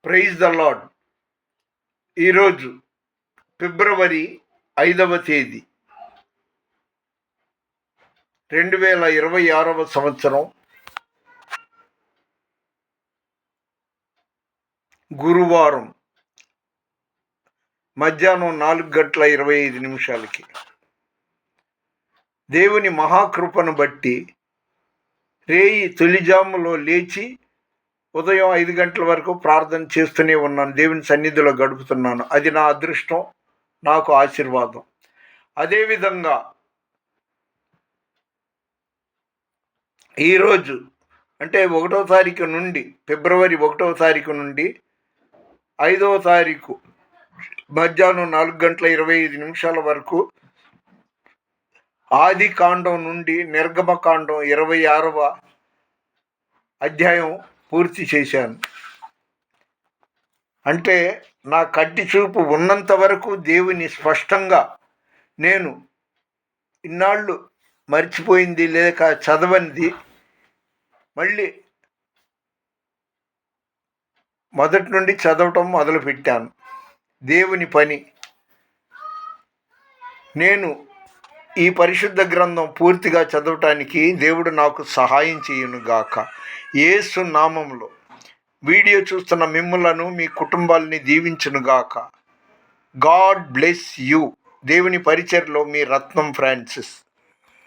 Praise the lord. ఈరోజు ఫిబ్రవరి 5వ తేదీ 2026వ సంవత్సరం, గురువారం మధ్యాహ్నం 4:25 దేవుని మహాకృపను బట్టి రేయి తొలిజాములో లేచి ఉదయం 5 గంటల వరకు ప్రార్థన చేస్తూనే ఉన్నాను. దేవుని సన్నిధిలో గడుపుతున్నాను. అది నా అదృష్టం, నాకు ఆశీర్వాదం. అదేవిధంగా ఈరోజు అంటే 1వ తారీఖు నుండి, ఫిబ్రవరి 1వ తారీఖు నుండి 5వ తారీఖు మధ్యాహ్నం 4:25 వరకు ఆది కాండం నుండి నిర్గమకాండం 26వ అధ్యాయం పూర్తి చేశాను. అంటే నా కంటి చూపు ఉన్నంత వరకు దేవుని స్పష్టంగా నేను ఇన్నాళ్ళు మర్చిపోయింది లేక చదవనిది మళ్ళీ మొదటి నుండి చదవటం మొదలుపెట్టాను. దేవుని పని. నేను ఈ పరిశుద్ధ గ్రంథం పూర్తిగా చదవటానికి దేవుడు నాకు సహాయం చేయునుగాక. యేసు నామములో వీడియో చూస్తున్న మిమ్ములను, మీ కుటుంబాలని దీవించునుగాక. God bless you. దేవుని పరిచర్లో మీ రత్నం ఫ్రాన్సిస్.